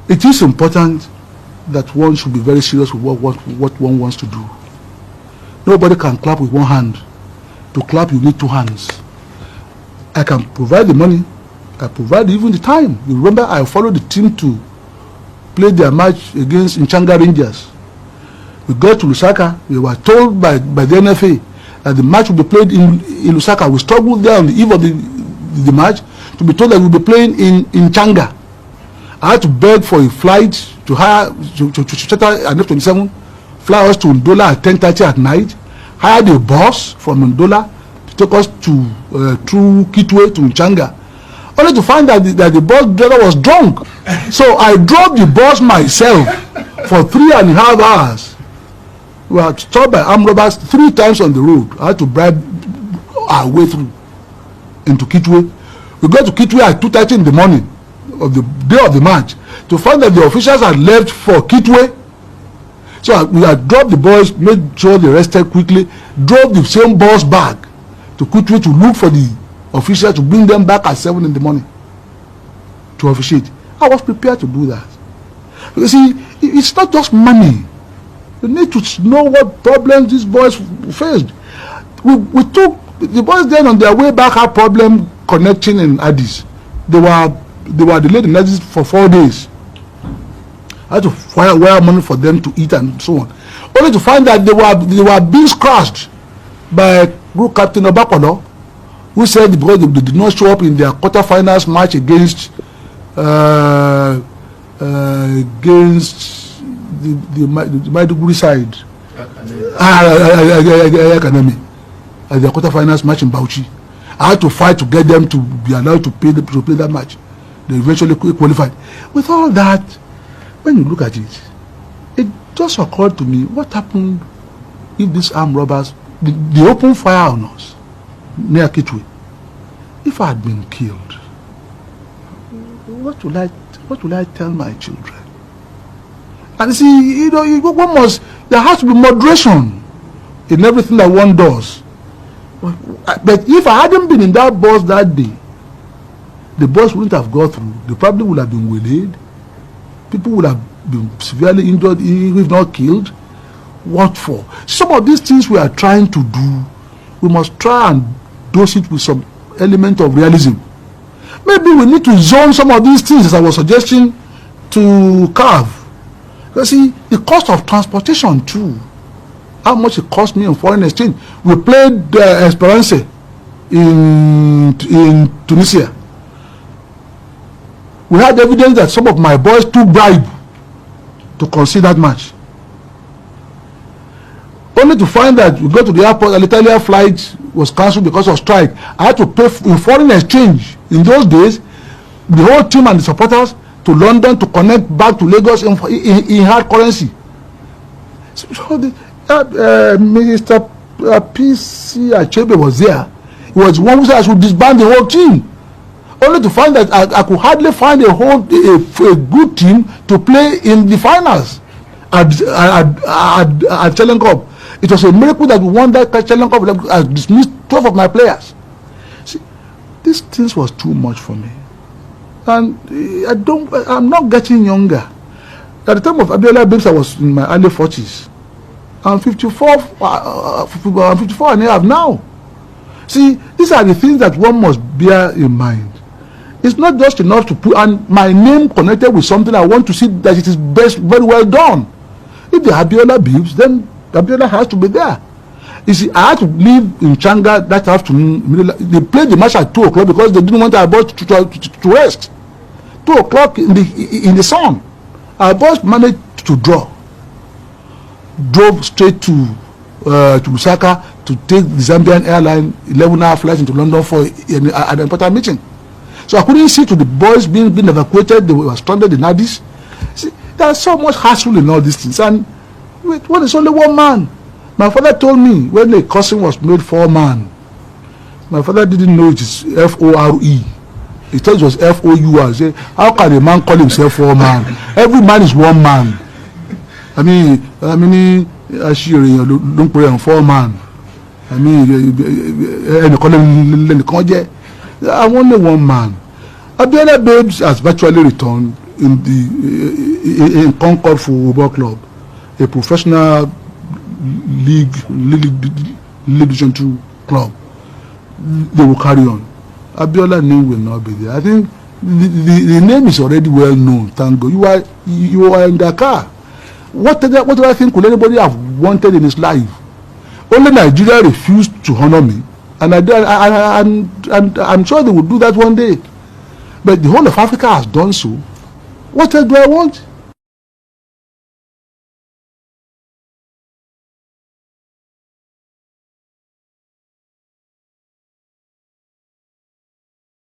it is important that one should be very serious with what one wants to do. Nobody can clap with one hand. To clap, you need two hands. I can provide the money. I provide even the time. You remember, I followed the team to play their match against Nchanga Rangers. We got to Lusaka. We were told by the NFA that the match would be played in Lusaka. We struggled there on the eve of the match to be told that we'll be playing in Nchanga. I had to beg for a flight to hire to charter an F-27, fly us to Ndola at 10:30 at night, hired a bus from Ndola to take us to through Kitwe to Nchanga, only to find that the bus driver was drunk. So I drove the bus myself for 3.5 hours. We were stopped by armed robbers 3 times on the road. I had to bribe our way through into Kitwe. We got to Kitwe at 2:30 in the morning of the day of the match to find that the officials had left for Kitwe. So we had dropped the boys, made sure they rested quickly, drove the same bus back to Kitwe to look for the officials to bring them back at 7 in the morning to officiate. I was prepared to do that. You see, it's not just money. You need to know what problems these boys faced. We took the boys then on their way back had problem connecting in Addis. They were delayed in Addis for 4 days. I had to wire money for them to eat and so on. Only to find that they were being scratched by Group Captain Obakono, who said because they did not show up in their quarterfinals match against the Maiduguri side academy at their quarterfinals match in Bauchi. I had to fight to get them to be allowed to play that match. They eventually qualified. With all that, when you look at it, it just occurred to me, what happened if these armed robbers, they opened fire on us near Kitwe? If I had been killed, what will I tell my children? And see, there has to be moderation in everything that one does. But if I hadn't been in that bus that day, the bus wouldn't have gone through. They probably would have been waylaid. People would have been severely injured, if not killed. What for? Some of these things we are trying to do, we must try and dose it with some element of realism. Maybe we need to zone some of these things, as I was suggesting, to carve. You see, the cost of transportation too. How much it cost me in foreign exchange. We played Esperance in Tunisia. We had evidence that some of my boys took bribe to concede that match. Only to find that we got to the airport, an Italian flight was cancelled because of strike. I had to pay in foreign exchange. In those days, the whole team and the supporters to London to connect back to Lagos in hard currency. So Mr. P.C. Achebe was there. He was one who said I should disband the whole team. Only to find that I could hardly find a good team to play in the finals at Challenge Cup. It was a miracle that we won that Challenge Cup. I dismissed 12 of my players. See, these things was too much for me, and I'm not getting younger. At the time of Abiola Babes, I was in my early 40s. I'm 54 and a half now. See, these are the things that one must bear in mind. It's not just enough to put and my name connected with something. I want to see that it is very well done. If the Abiola Babes, then Abiola has to be there. You see, I had to leave in Changa that afternoon. They played the match at 2 o'clock because they didn't want our boys to rest. 2 o'clock in the sun. Our boys managed to draw. Drove straight to Lusaka to take the Zambian airline 11-hour flight into London for an important meeting. So I couldn't see to the boys being evacuated. They were stranded in Addis. See, there's so much hassle in all these things. And what is only one man? My father told me when the cousin was made 4 man. My father didn't know it is F-O-R-E. He thought it was F-O-U-R. He said, how can a man call himself 4 man? Every man is 1 man. I mean, don't pray on 4 man. I mean, I'm only 1 man. Abiola Babes has virtually returned. in Concord Football Club, a professional league Division 2 club, they will carry on. Abiola name will not be there. I think the name is already well known. Thank God. You are in Dakar. What do I think could anybody have wanted in his life? Only Nigeria refused to honor me, and I'm sure they will do that one day. But the whole of Africa has done so. What else do I want?